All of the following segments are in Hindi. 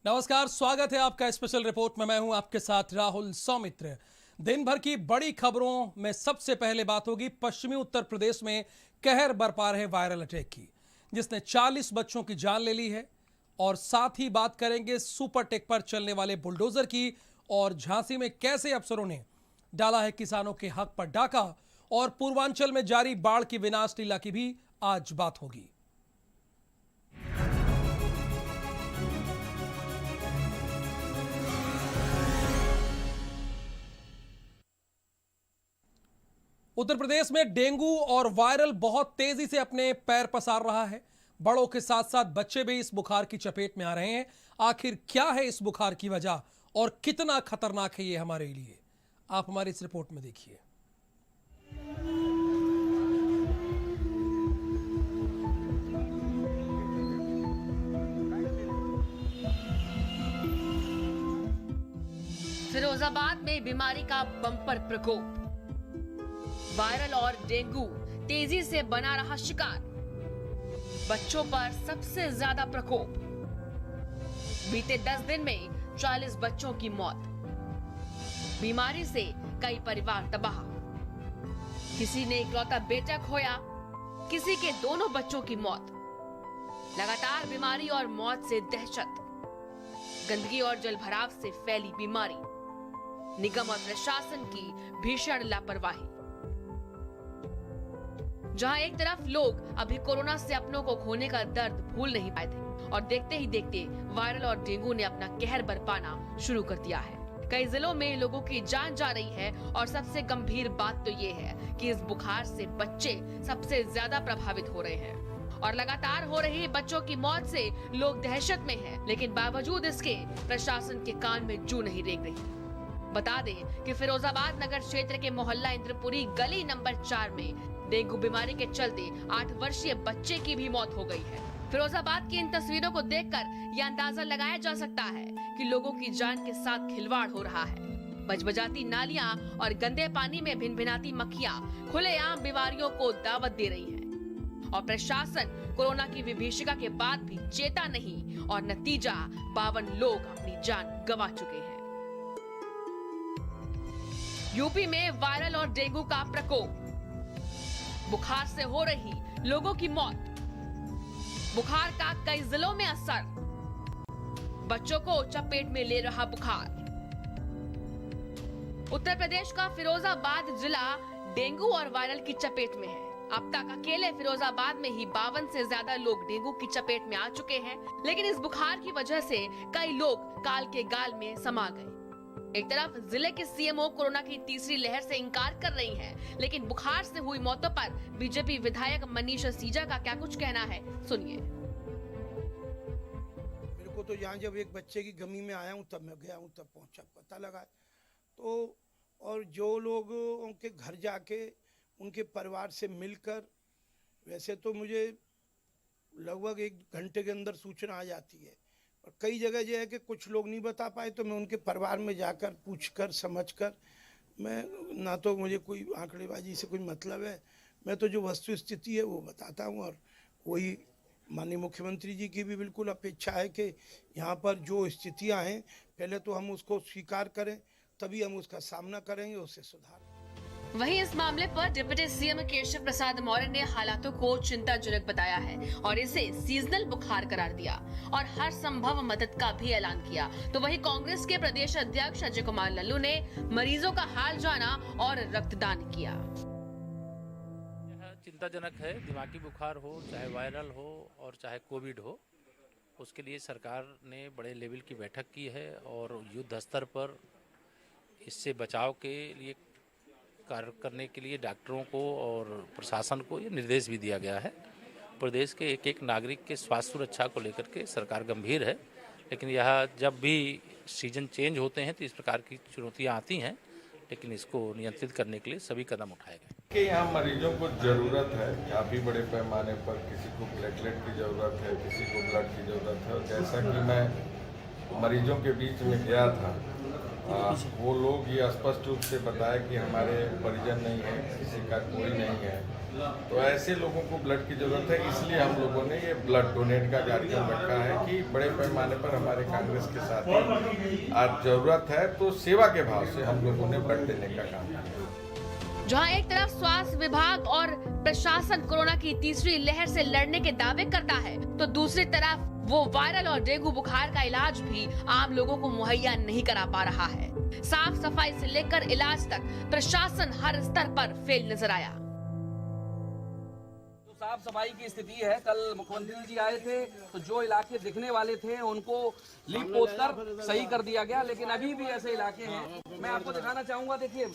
नमस्कार, स्वागत है आपका स्पेशल रिपोर्ट में। मैं हूं आपके साथ राहुल सौमित्र। दिन भर की बड़ी खबरों में सबसे पहले बात होगी पश्चिमी उत्तर प्रदेश में कहर बरपा रहे वायरल अटैक की, जिसने 40 बच्चों की जान ले ली है। और साथ ही बात करेंगे सुपर टेक पर चलने वाले बुलडोजर की और झांसी में कैसे अफसरों ने डाला है किसानों के हक पर डाका। और पूर्वांचल में जारी बाढ़ की विनाश लीला की भी आज बात होगी। उत्तर प्रदेश में डेंगू और वायरल बहुत तेजी से अपने पैर पसार रहा है। बड़ों के साथ साथ बच्चे भी इस बुखार की चपेट में आ रहे हैं। आखिर क्या है इस बुखार की वजह और कितना खतरनाक है ये हमारे लिए, आप हमारी इस रिपोर्ट में देखिए। फिरोजाबाद में बीमारी का बम्पर प्रकोप। वायरल और डेंगू तेजी से बना रहा शिकार। बच्चों पर सबसे ज्यादा प्रकोप। बीते 10 दिन में 40 बच्चों की मौत। बीमारी से कई परिवार तबाह। किसी ने इकलौता बेटा खोया, किसी के दोनों बच्चों की मौत। लगातार बीमारी और मौत से दहशत। गंदगी और जलभराव से फैली बीमारी। निगम और प्रशासन की भीषण लापरवाही। जहां एक तरफ लोग अभी कोरोना से अपनों को खोने का दर्द भूल नहीं पाए थे और देखते ही देखते वायरल और डेंगू ने अपना कहर बरपाना शुरू कर दिया है। कई जिलों में लोगों की जान जा रही है और सबसे गंभीर बात तो ये है कि इस बुखार से बच्चे सबसे ज्यादा प्रभावित हो रहे हैं। और लगातार हो रही बच्चों की मौत से लोग दहशत में हैं, लेकिन बावजूद इसके प्रशासन के कान में जू नहीं रेंग रही। बता दें कि फिरोजाबाद नगर क्षेत्र के मोहल्ला इंद्रपुरी गली नंबर 4 में डेंगू बीमारी के चलते 8 वर्षीय बच्चे की भी मौत हो गई है। फिरोजाबाद की इन तस्वीरों को देखकर यह अंदाजा लगाया जा सकता है कि लोगों की जान के साथ खिलवाड़ हो रहा है। बजबजाती नालियां और गंदे पानी में भिनभिनाती मक्खियां खुलेआम बीमारियों को दावत दे रही हैं। और प्रशासन कोरोना की विभीषिका के बाद भी चेता नहीं और नतीजा 52 लोग अपनी जान गंवा चुके हैं। यूपी में वायरल और डेंगू का प्रकोप। बुखार से हो रही लोगों की मौत। बुखार का कई जिलों में असर। बच्चों को चपेट में ले रहा बुखार। उत्तर प्रदेश का फिरोजाबाद जिला डेंगू और वायरल की चपेट में है। अब तक अकेले फिरोजाबाद में ही 52 से ज्यादा लोग डेंगू की चपेट में आ चुके हैं, लेकिन इस बुखार की वजह से कई लोग काल के गाल में समा गए। एक तरफ जिले के सीएमओ कोरोना की तीसरी लहर से इंकार कर रही हैं, लेकिन बुखार से हुई मौतों पर बीजेपी विधायक मनीष सिसोदिया का क्या कुछ कहना है, सुनिए। मेरे को तो यहाँ जब एक बच्चे की गमी में आया हूँ तब मैं गया हूँ, तब पहुँचा पता लगा। तो और जो लोग उनके घर जाके उनके परिवार से मिलकर, वैसे तो मुझे लगभग 1 घंटे के अंदर सूचना आ जाती है, और कई जगह जो है कि कुछ लोग नहीं बता पाए, तो मैं उनके परिवार में जाकर पूछकर समझकर, मैं ना तो मुझे कोई आंकड़ेबाजी से कोई मतलब है, मैं तो जो वस्तु स्थिति है वो बताता हूँ। और वही माननीय मुख्यमंत्री जी की भी बिल्कुल अपेक्षा है कि यहाँ पर जो स्थितियाँ हैं पहले तो हम उसको स्वीकार करें, तभी हम उसका सामना करेंगे, उससे सुधार। वहीं इस मामले पर डिप्टी सीएम केशव प्रसाद मौर्य ने हालातों को चिंताजनक बताया है और इसे सीजनल बुखार करार दिया और हर संभव मदद का भी ऐलान किया। तो वहीं कांग्रेस के प्रदेश अध्यक्ष अजय कुमार लल्लू ने मरीजों का हाल जाना और रक्तदान किया। यह चिंताजनक है। दिमागी बुखार हो, चाहे वायरल हो और चाहे कोविड हो, उसके लिए सरकार ने बड़े लेवल की बैठक की है और युद्ध स्तर पर इससे बचाव के लिए कार्य करने के लिए डॉक्टरों को और प्रशासन को ये निर्देश भी दिया गया है। प्रदेश के एक एक नागरिक के स्वास्थ्य सुरक्षा को लेकर के सरकार गंभीर है, लेकिन यह जब भी सीजन चेंज होते हैं तो इस प्रकार की चुनौतियां आती हैं, लेकिन इसको नियंत्रित करने के लिए सभी कदम उठाए गए। कि यहाँ मरीजों को ज़रूरत है काफ़ी बड़े पैमाने पर। किसी को प्लेटलेट की ज़रूरत है, किसी को ब्लड की ज़रूरत है। और जैसा कि मैं मरीजों के बीच में गया था वो लोग ये स्पष्ट रूप से बताया कि हमारे परिजन नहीं है, किसी का कोई नहीं है, तो ऐसे लोगों को ब्लड की जरूरत है। इसलिए हम लोगों ने ये ब्लड डोनेट का कार्यक्रम रखा है कि बड़े पैमाने पर हमारे कांग्रेस के साथी आज जरूरत है तो सेवा के भाव से हम लोगों ने ब्लड देने का काम किया। जहां एक तरफ स्वास्थ्य विभाग और प्रशासन कोरोना की तीसरी लहर से लड़ने के दावे करता है, तो दूसरी तरफ वो वायरल और डेंगू बुखार का इलाज भी आम लोगों को मुहैया नहीं करा पा रहा है। साफ सफाई से लेकर इलाज तक प्रशासन हर स्तर पर फेल नजर आया। साफ सफाई की स्थिति है, कल मुख्यमंत्री जी आए थे तो जो इलाके दिखने वाले थे उनको लीप पोत कर सही कर दिया गया, लेकिन अभी भी ऐसे इलाके हैं। मैं आपको दिखाना चाहूंगा, देखिए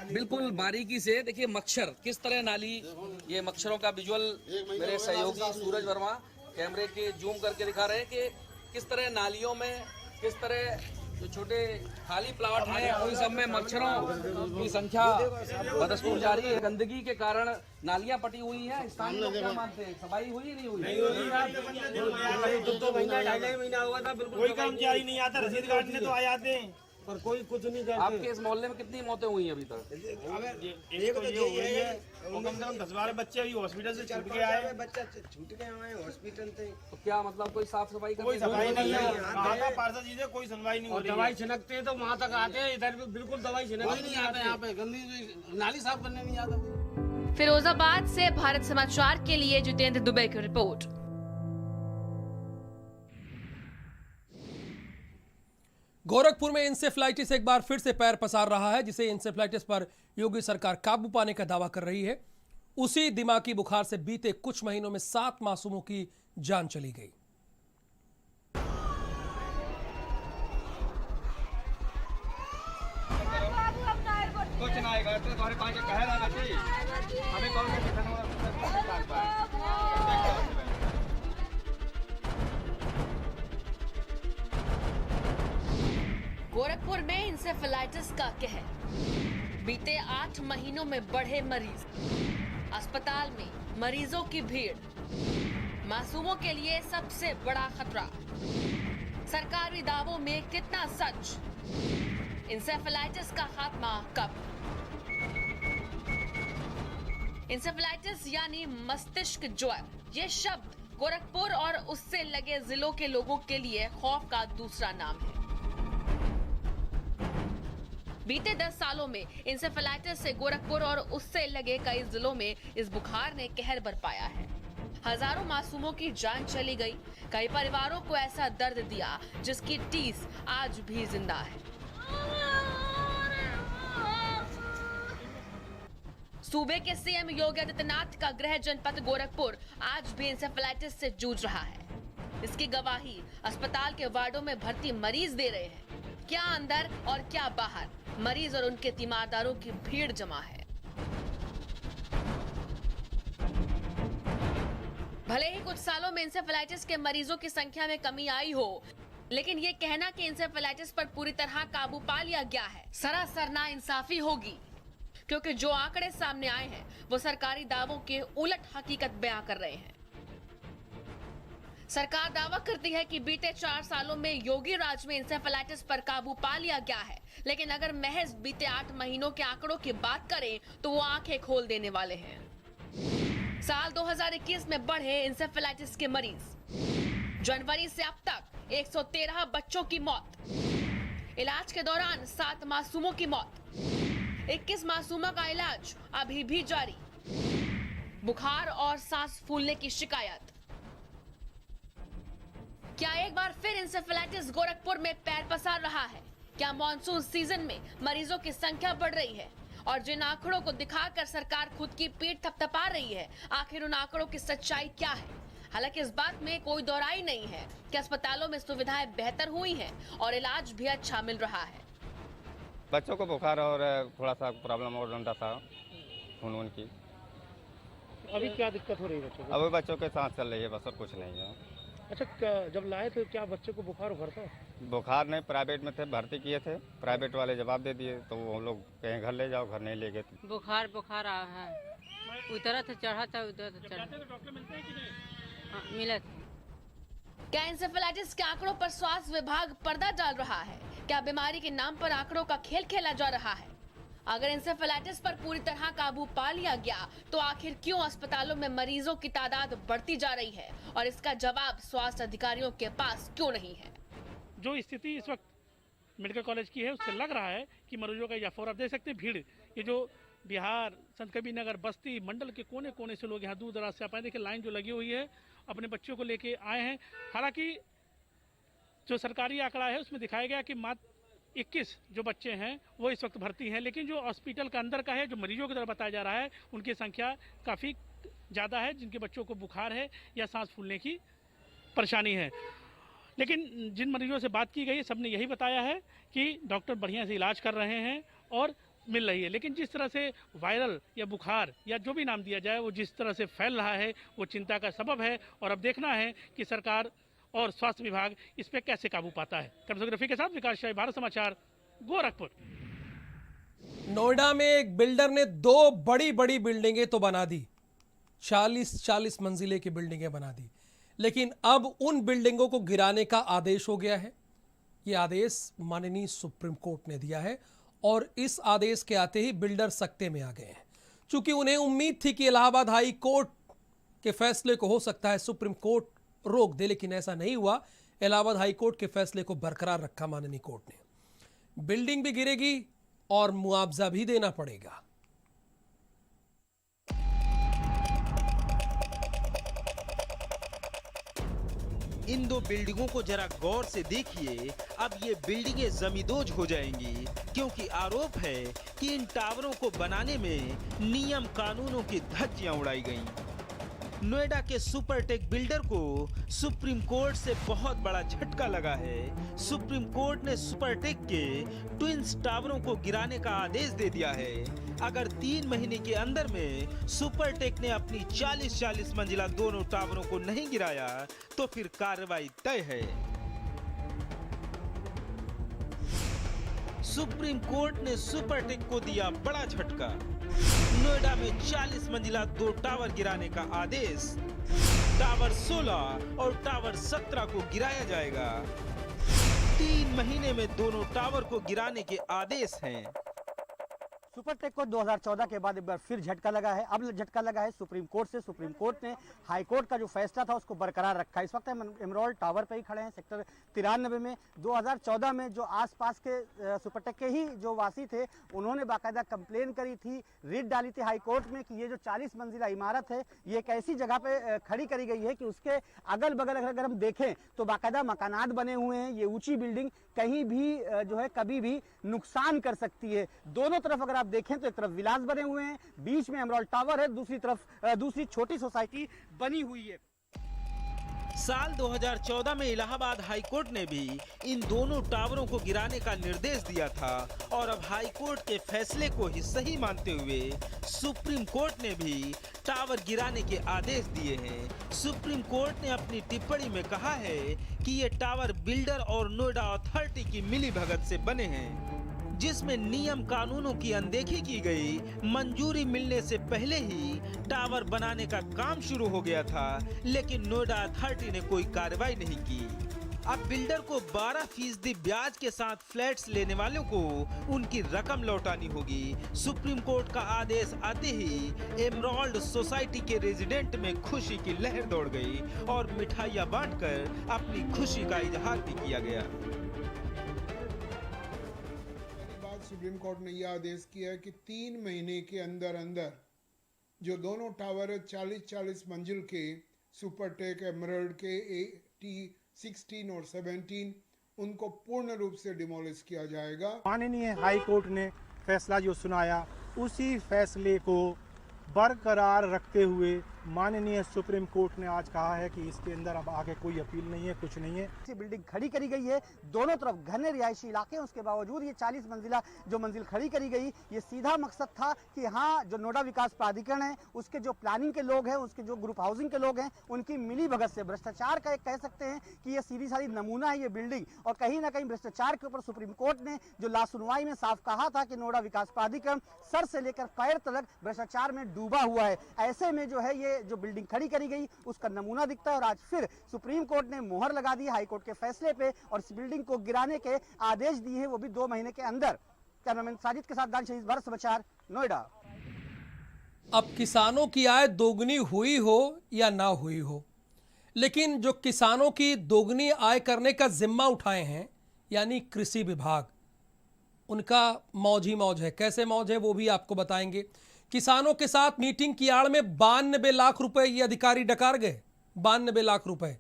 बिल्कुल बारीकी से देखिए मच्छर किस तरह नाली, ये मच्छरों का विजुअल मेरे सहयोगी सूरज वर्मा कैमरे के जूम करके दिखा रहे हैं कि किस तरह नालियों में, किस तरह जो छोटे खाली प्लाट हैं उन सब में मच्छरों की संख्या बदस्तूर जारी है। गंदगी के कारण नालियां पटी हुई हैं। स्थानीय लोग क्या मानते हैं, सफाई हुई नहीं हुई? महीना हुआ था, कोई कर्मचारी नहीं आता, रसीद काटने तो आ जाते हैं पर कोई कुछ नहीं करते। आपके इस मोहल्ले में कितनी मौतें हुई अभी तक? एक तो ये हुई है, कम से कम 10-12 बच्चे अभी हॉस्पिटल से छूट के आए। बच्चा छूट के आए हॉस्पिटल से। तो क्या मतलब कोई साफ सफाई का कोई सफाई नहीं है, पार्षद जी से कोई सुनवाई नहीं हो रही है। दवाई छिड़कते हैं तो वहाँ तक आते हैं, इधर भी बिल्कुल दवाई छिड़कने नहीं आता यहाँ पे, गंदी नाली साफ करने नहीं आता। फिरोजाबाद से भारत समाचार के लिए जितेंद्र दुबे की रिपोर्ट। गोरखपुर में इंसेफ्लाइटिस एक बार फिर से पैर पसार रहा है, जिसे इंसेफ्लाइटिस पर योगी सरकार काबू पाने का दावा कर रही है। उसी दिमागी बुखार से बीते कुछ महीनों में 7 मासूमों की जान चली गई। गोरखपुर में इंसेफेलाइटिस का कहर, बीते 8 महीनों में बढ़े मरीज, अस्पताल में मरीजों की भीड़, मासूमों के लिए सबसे बड़ा खतरा, सरकारी दावों में कितना सच, इंसेफेलाइटिस का खात्मा कब? इंसेफेलाइटिस यानी मस्तिष्क ज्वर, ये शब्द गोरखपुर और उससे लगे जिलों के लोगों के लिए खौफ का दूसरा नाम है। बीते 10 सालों में इंसेफेलाइटिस से गोरखपुर और उससे लगे कई जिलों में इस बुखार ने कहर बरपाया है। हजारों मासूमों की जान चली गई, कई परिवारों को ऐसा दर्द दिया जिसकी टीस आज भी जिंदा है। सूबे के सीएम योगी आदित्यनाथ का गृह जनपद गोरखपुर आज भी इंसेफेलाइटिस से जूझ रहा है। इसकी गवाही अस्पताल के वार्डों में भर्ती मरीज दे रहे हैं। क्या अंदर और क्या बाहर, मरीज और उनके तीमारदारों की भीड़ जमा है। भले ही कुछ सालों में इंसेफेलाइटिस के मरीजों की संख्या में कमी आई हो, लेकिन ये कहना कि इंसेफेलाइटिस पर पूरी तरह काबू पा लिया गया है सरासर नाइंसाफी होगी, क्योंकि जो आंकड़े सामने आए हैं वो सरकारी दावों के उलट हकीकत बयां कर रहे हैं। सरकार दावा करती है कि बीते 4 सालों में योगी राज में इंसेफेलाइटिस पर काबू पा लिया गया है, लेकिन अगर महज बीते 8 महीनों के आंकड़ों की बात करें तो वो आंखें खोल देने वाले हैं। साल 2021 में बढ़े इंसेफेलाइटिस के मरीज, जनवरी से अब तक 113 बच्चों की मौत, इलाज के दौरान 7 मासूमों की मौत, 21 मासूमों का इलाज अभी भी जारी, बुखार और सांस फूलने की शिकायत। क्या एक बार फिर इंसेफेलाइटिस गोरखपुर में पैर पसार रहा है? क्या मॉनसून सीजन में मरीजों की संख्या बढ़ रही है? और जिन आंकड़ों को दिखाकर सरकार खुद की पीठ थपथपा रही है, आखिर उन आंकड़ों की सच्चाई क्या है? हालांकि इस बात में कोई दौराई नहीं है कि अस्पतालों में सुविधाएं बेहतर हुई हैं और इलाज भी अच्छा मिल रहा है। बच्चों को बुखार और थोड़ा सा प्रॉब्लम और डंडा था खून की। अभी क्या दिक्कत हो रही है बच्चों को? अभी बच्चों के सांस चल रही है बस, और कुछ नहीं है। अच्छा, जब लाए थे क्या बच्चे को बुखार उभरता? बुखार नहीं, प्राइवेट में थे, भर्ती किए थे, प्राइवेट वाले जवाब दे दिए तो वो हम लोग कहीं घर ले जाओ, घर नहीं ले गए। बुखार आया है, उतरा था चढ़ा था, उधर चढ़ा। डॉक्टर मिलते हैं कि नहीं? हाँ, मिला था। क्या इंसेफेलाइटिस के आंकड़ों पर स्वास्थ्य विभाग पर्दा डाल रहा है? क्या बीमारी के नाम पर आंकड़ों का खेल खेला जा रहा है? अगर इंसेफेलाइटिस पर पूरी तरह काबू पा लिया गया तो आखिर क्यों अस्पतालों में मरीजों की तादाद बढ़ती जा रही है और इसका जवाब स्वास्थ्य अधिकारियों के पास क्यों नहीं है? जो स्थिति इस वक्त मेडिकल कॉलेज की है उससे लग रहा है कि मरीजों का यह आप देख सकते हैं भीड़, ये जो बिहार, संत कबीर नगर, बस्ती मंडल के कोने कोने से लोग यहाँ दूर दराज से आ पाए। देखिए लाइन जो लगी हुई है, अपने बच्चों को लेके आए हैं। हालांकि जो सरकारी आंकड़ा है उसमें दिखाया गया कि मात्र 21 जो बच्चे हैं वो इस वक्त भर्ती हैं, लेकिन जो हॉस्पिटल का अंदर का है, जो मरीजों की तरफ बताया जा रहा है, उनकी संख्या काफ़ी ज़्यादा है जिनके बच्चों को बुखार है या सांस फूलने की परेशानी है। लेकिन जिन मरीजों से बात की गई सबने यही बताया है कि डॉक्टर बढ़िया से इलाज कर रहे हैं और मिल रही है। लेकिन जिस तरह से वायरल या बुखार या जो भी नाम दिया जाए वो जिस तरह से फैल रहा है वो चिंता का सबब है और अब देखना है कि सरकार और स्वास्थ्य विभाग इस पर कैसे काबू पाता है। कैमरामैन के साथ विकास शाही, भारत समाचार, गोरखपुर। नोएडा में एक बिल्डर ने 2 बड़ी बड़ी बिल्डिंगें तो बना दी, 40 मंजिले की बिल्डिंगें बना दी, लेकिन अब उन बिल्डिंगों को गिराने का आदेश हो गया है। यह आदेश माननीय सुप्रीम कोर्ट ने दिया है और इस आदेश के आते ही बिल्डर सकते में आ गए हैं। चूंकि उन्हें उम्मीद थी कि इलाहाबाद हाई कोर्ट के फैसले को हो सकता है सुप्रीम कोर्ट रोक दे, लेकिन ऐसा नहीं हुआ। इलाहाबाद हाई कोर्ट के फैसले को बरकरार रखा माननीय कोर्ट ने। बिल्डिंग भी गिरेगी और मुआवजा भी देना पड़ेगा। इन 2 बिल्डिंगों को जरा गौर से देखिए। अब ये बिल्डिंगें जमींदोज हो जाएंगी क्योंकि आरोप है कि इन टावरों को बनाने में नियम कानूनों की धज्जियां उड़ाई गईं। नोएडा के सुपरटेक बिल्डर को सुप्रीम कोर्ट से बहुत बड़ा झटका लगा है। सुप्रीम कोर्ट ने सुपरटेक के ट्विंस टावरों को गिराने का आदेश दे दिया है। अगर 3 महीने के अंदर में सुपरटेक ने अपनी 40 मंजिला दोनों टावरों को नहीं गिराया तो फिर कार्रवाई तय है। सुप्रीम कोर्ट ने सुपरटेक को दिया बड़ा झटका। नोएडा में 40 मंजिला 2 टावर गिराने का आदेश। टावर 16 और टावर 17 को गिराया जाएगा। 3 महीने में दोनों टावर को गिराने के आदेश हैं। सुपरटेक को 2014 के बाद एक बार फिर झटका लगा है। अब झटका लगा है सुप्रीम कोर्ट से। सुप्रीम कोर्ट ने हाई कोर्ट का जो फैसला था उसको बरकरार रखा है। इस वक्त हम एमराल्ड टावर पे ही खड़े हैं, सेक्टर 93 में। 2014 में जो आसपास के सुपरटेक के ही जो वासी थे उन्होंने बाकायदा कंप्लेन करी थी, रिट डाली थी हाई कोर्ट में कि ये जो 40 मंजिला इमारत है ये एक ऐसी जगह पे खड़ी करी गई है कि उसके अगल बगल अगर हम देखें तो बाकायदा मकानात बने हुए हैं। ये ऊंची बिल्डिंग कहीं भी जो है कभी भी नुकसान कर सकती है। दोनों तरफ अगर आप देखें तो एक तरफ विलास बने हुए हैं, बीच में एमराल्ड टावर है, दूसरी तरफ दूसरी छोटी सोसाइटी बनी हुई है। साल 2014 में इलाहाबाद हाई कोर्ट ने भी इन दोनों टावरों को गिराने का निर्देश दिया था और अब हाई कोर्ट के फैसले को ही सही मानते हुए सुप्रीम कोर्ट ने भी टावर गिराने के आदेश दिए हैं। सुप्रीम कोर्ट ने अपनी टिप्पणी में कहा है कि ये टावर बिल्डर और नोएडा अथॉरिटी की मिलीभगत से बने हैं, जिसमें नियम कानूनों की अनदेखी की गई। मंजूरी मिलने से पहले ही टावर बनाने का काम शुरू हो गया था, लेकिन नोएडा अथॉरिटी ने कोई कार्रवाई नहीं की। अब बिल्डर को 12% ब्याज के साथ फ्लैट्स लेने वालों को उनकी रकम लौटानी होगी। सुप्रीम कोर्ट का आदेश आते ही एमराल्ड सोसाइटी के रेजिडेंट में खुशी की लहर दौड़ गई और मिठाइयां बांटकर अपनी खुशी का इजहार भी किया गया। सुप्रीम कोर्ट ने यह आदेश किया है कि 3 महीने के अंदर अंदर जो दोनों टावर 40 मंजिल के सुपरटेक एमराल्ड के T16 और 17 उनको पूर्ण रूप से डिमोलिश किया जाएगा। माननीय हाई कोर्ट ने फैसला जो सुनाया उसी फैसले को बरकरार रखते हुए माननीय सुप्रीम कोर्ट ने आज कहा है कि इसके अंदर अब आगे कोई अपील नहीं है, कुछ नहीं है। ये बिल्डिंग खड़ी करी गई है, दोनों तरफ घने रिहायशी इलाके हैं, उसके बावजूद ये 40 मंजिला जो मंजिल खड़ी करी गई, ये सीधा मकसद था कि हाँ जो नोएडा विकास प्राधिकरण है उसके जो प्लानिंग के लोग हैं, उसके जो ग्रुप हाउसिंग के लोग हैं, उनकी मिली भगत से भ्रष्टाचार का एक कह सकते हैं कि ये सीधी सारी नमूना है ये बिल्डिंग। और कहीं ना कहीं भ्रष्टाचार के ऊपर सुप्रीम कोर्ट ने जो लासुनवाई में साफ कहा था कि नोएडा विकास प्राधिकरण सर से लेकर पैर तक भ्रष्टाचार में डूबा हुआ है। ऐसे में जो है ये जो बिल्डिंग खड़ी करी गई उसका नमूना दिखता है। और आज फिर सुप्रीम कोर्ट ने मोहर लगा दी हाई कोर्ट के फैसले पे और इस बिल्डिंग को गिराने के आदेश दिए हैं, वो भी 2 महीने के अंदर। कैमरामैन साजिद के साथ दान शहीद, भारत समाचार, नोएडा। अब किसानों की आय दोगुनी हुई हो या ना हुई हो, लेकिन जो किसानों की दोगुनी आय करने का जिम्मा उठाए हैं यानी कृषि विभाग, उनका मौज ही मौज है। कैसे मौज है वो भी आपको बताएंगे। किसानों के साथ मीटिंग की आड़ में 92 लाख रुपए ये अधिकारी डकार गए। 92 लाख रुपए,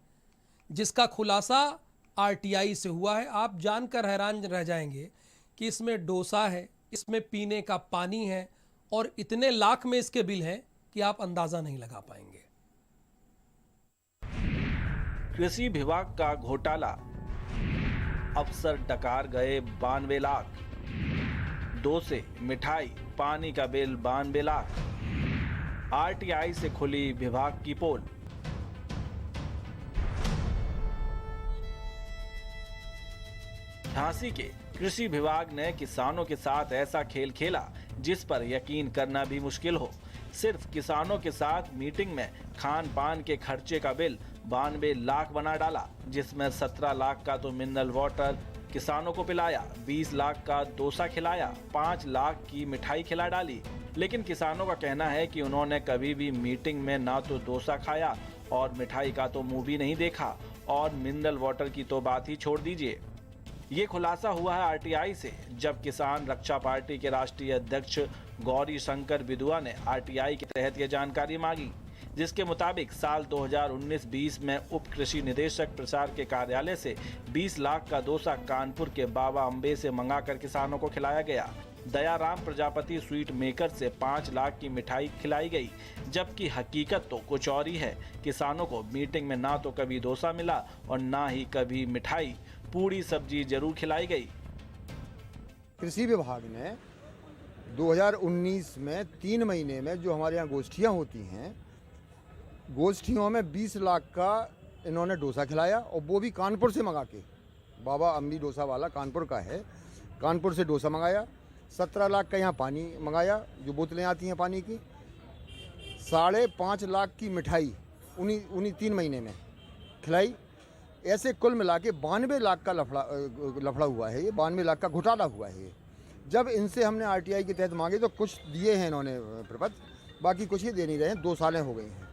जिसका खुलासा आरटीआई से हुआ है। आप जानकर हैरान रह जाएंगे कि इसमें डोसा है, इसमें पीने का पानी है और इतने लाख में इसके बिल हैं कि आप अंदाजा नहीं लगा पाएंगे। कृषि विभाग का घोटाला, अफसर डकार गए 92 लाख, डोसे, मिठाई, पानी का बिल 92 लाख। आरटीआई से खुली विभाग की पोल। झांसी के कृषि विभाग ने किसानों के साथ ऐसा खेल खेला जिस पर यकीन करना भी मुश्किल हो। सिर्फ किसानों के साथ मीटिंग में खान पान के खर्चे का बिल 92 लाख बना डाला, जिसमें 17 लाख का तो मिनरल वाटर किसानों को पिलाया, 20 लाख का डोसा खिलाया, 5 लाख की मिठाई खिला डाली। लेकिन किसानों का कहना है कि उन्होंने कभी भी मीटिंग में ना तो डोसा खाया और मिठाई का तो मुंह भी नहीं देखा, और मिनरल वाटर की तो बात ही छोड़ दीजिए। ये खुलासा हुआ है आरटीआई से, जब किसान रक्षा पार्टी के राष्ट्रीय अध्यक्ष गौरी शंकर बिदुआ ने आरटीआई के तहत यह जानकारी मांगी, जिसके मुताबिक साल 2019-20 में उप कृषि निदेशक प्रसार के कार्यालय से 20 लाख का डोसा कानपुर के बाबा अम्बे से मंगाकर किसानों को खिलाया गया। दयाराम प्रजापति स्वीट मेकर से 5 लाख की मिठाई खिलाई गई, जबकि हकीकत तो कुछ और ही है। किसानों को मीटिंग में ना तो कभी डोसा मिला और ना ही कभी मिठाई, पूरी सब्जी जरूर खिलाई गई। कृषि विभाग ने 2019 में 3 महीने में जो हमारे यहाँ गोष्ठियाँ होती हैं, गोष्ठियों में 20 लाख का इन्होंने डोसा खिलाया, और वो भी कानपुर से मंगा के। बाबा अम्बी डोसा वाला कानपुर का है, कानपुर से डोसा मंगाया। 17 लाख का यहाँ पानी मंगाया, जो बोतलें आती हैं पानी की। 5.5 लाख की मिठाई उन्हीं 3 महीने में खिलाई। ऐसे कुल मिला के 92 लाख का लफड़ा हुआ है। ये 92 लाख का घोटाला हुआ है। जब इनसे हमने आरटीआई के तहत मांगे तो कुछ दिए हैं इन्होंने प्रपत्र, बाकी कुछ ही दे नहीं रहे हैं। 2 सालें हो गई हैं।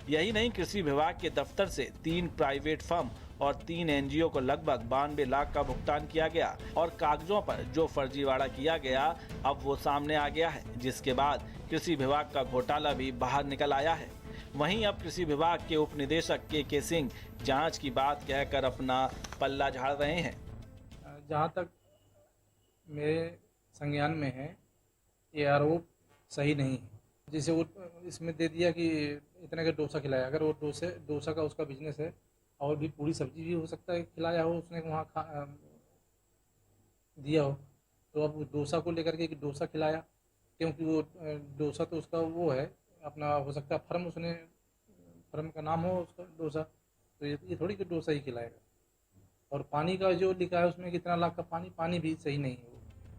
यही नहीं, कृषि विभाग के दफ्तर से 3 प्राइवेट फर्म और 3 एनजीओ को लगभग 92 लाख का भुगतान किया गया, और कागजों पर जो फर्जीवाड़ा किया गया अब वो सामने आ गया है, जिसके बाद कृषि विभाग का घोटाला भी बाहर निकल आया है। वहीं अब कृषि विभाग के उप निदेशक के सिंह जांच की बात कहकर अपना पल्ला झाड़ रहे हैं। जहां तक मेरे संज्ञान में है, ये आरोप सही नहीं है। जैसे वो इसमें दे दिया कि इतने का डोसा खिलाया, अगर वो डोसा का उसका बिजनेस है और भी पूरी सब्जी भी हो सकता है खिलाया हो, उसने वहाँ दिया हो, तो अब डोसा को लेकर के डोसा खिलाया, क्योंकि वो डोसा तो उसका वो है अपना, हो सकता है फर्म का नाम हो उसका डोसा, तो ये थोड़ी कि डोसा ही खिलाएगा। और पानी का जो लिखा है उसमें कितना लाख का पानी भी सही नहीं है।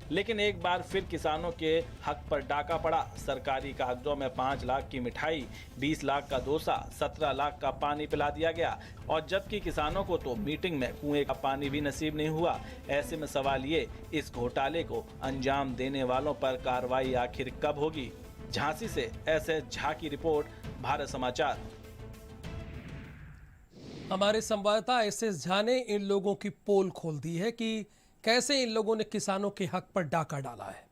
लेकिन एक बार फिर किसानों के हक पर डाका पड़ा। सरकारी कागजों में 5 लाख की मिठाई, 20 लाख का डोसा, 17 लाख का पानी पिला दिया गया, और जबकि किसानों को तो मीटिंग में कुएं का पानी भी नसीब नहीं हुआ। ऐसे में सवाल ये, इस घोटाले को अंजाम देने वालों पर कार्रवाई आखिर कब होगी? झांसी से एसएस झा की रिपोर्ट, भारत समाचार। हमारे संवाददाता एसएस झा ने इन लोगों की पोल खोल दी है कि कैसे इन लोगों ने किसानों के हक पर डाका डाला है।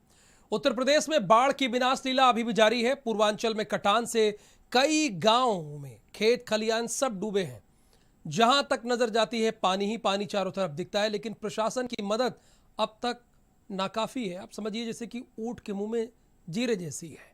उत्तर प्रदेश में बाढ़ की विनाश लीला अभी भी जारी है। पूर्वांचल में कटान से कई गांवों में खेत खलियान सब डूबे हैं। जहां तक नजर जाती है पानी ही पानी चारों तरफ दिखता है, लेकिन प्रशासन की मदद अब तक नाकाफी है। आप समझिए जैसे कि ऊंट के मुंह में जीरे जैसी है।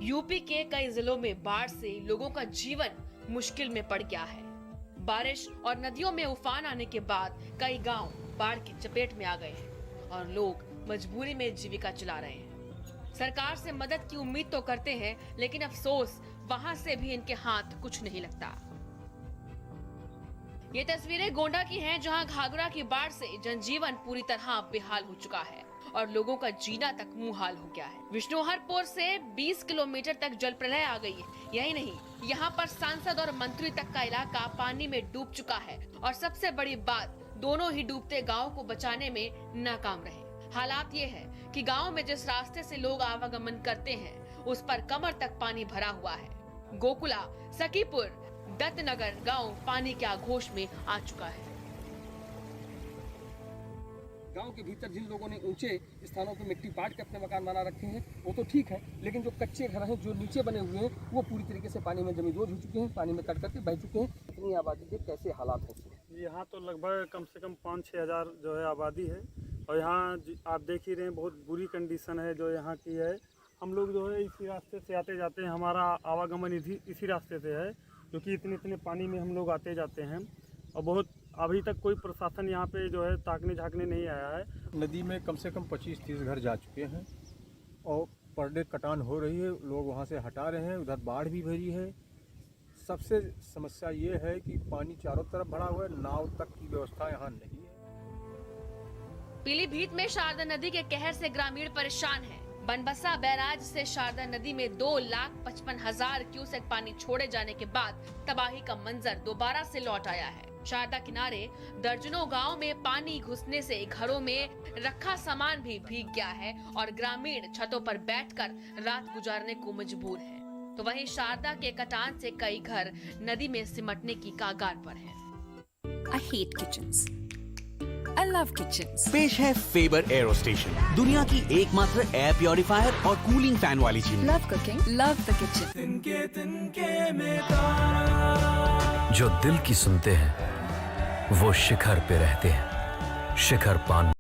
यूपी के कई जिलों में बाढ़ से लोगों का जीवन मुश्किल में पड़ गया है। बारिश और नदियों में उफान आने के बाद कई गांव बाढ़ की चपेट में आ गए हैं और लोग मजबूरी में जीविका चला रहे हैं। सरकार से मदद की उम्मीद तो करते हैं, लेकिन अफसोस वहां से भी इनके हाथ कुछ नहीं लगता। ये तस्वीरें गोंडा की हैं, जहां घाघरा की बाढ़ से जनजीवन पूरी तरह बेहाल हो चुका है और लोगों का जीना तक मुहाल हो गया है। विष्णुहरपुर से 20 किलोमीटर तक जल प्रलय आ गई है। यही नहीं, यहाँ पर सांसद और मंत्री तक का इलाका पानी में डूब चुका है और सबसे बड़ी बात, दोनों ही डूबते गाँव को बचाने में नाकाम रहे। हालात ये है कि गांव में जिस रास्ते से लोग आवागमन करते हैं उस पर कमर तक पानी भरा हुआ है। गोकुला, सखीपुर, दत्तनगर गांव पानी के आघोष में आ चुका है। गांव के भीतर जिन लोगों ने ऊंचे स्थानों पर मिट्टी पाट के अपने मकान बना रखे हैं वो तो ठीक है, लेकिन जो कच्चे घर हैं, जो नीचे बने हुए हैं, वो पूरी तरीके से पानी में जमींदोज हो चुके हैं, पानी में कट करके बह चुके हैं। इतनी आबादी के कैसे हालात हैं? यहाँ तो लगभग कम से कम 5-6 हज़ार जो है आबादी है और यहाँ आप देख ही रहे हैं बहुत बुरी कंडीशन है जो यहाँ की है। हम लोग जो है इसी रास्ते से आते जाते हैं, हमारा आवागमन इसी रास्ते से है, क्योंकि इतने पानी में हम लोग आते जाते हैं और बहुत अभी तक कोई प्रशासन यहाँ पे जो है ताकने झाँकने नहीं आया है। नदी में कम से कम 25-30 घर जा चुके हैं और पर डे कटान हो रही है, लोग वहाँ से हटा रहे हैं, उधर बाढ़ भी भरी है। सबसे समस्या ये है कि पानी चारों तरफ भरा हुआ है, नाव तक की व्यवस्था यहाँ नहीं है। पीलीभीत में शारदा नदी के कहर से ग्रामीण परेशान हैं। बनबसा बैराज से शारदा नदी में 2,55,000 क्यूसेक पानी छोड़े जाने के बाद तबाही का मंजर दोबारा से लौट आया है। शारदा किनारे दर्जनों गांव में पानी घुसने से घरों में रखा सामान भी भीग गया है और ग्रामीण छतों पर बैठकर रात गुजारने को मजबूर हैं। तो वहीं शारदा के कटान से कई घर नदी में सिमटने की कगार पर हैं। I hate kitchens. I love kitchens. पेश है फेबर एरो स्टेशन, दुनिया की एकमात्र एयर प्योरीफायर और कूलिंग फैन वाली chimney. Love cooking, love the kitchen. जो दिल की सुनते हैं वो शिखर पे रहते हैं। शिखर पान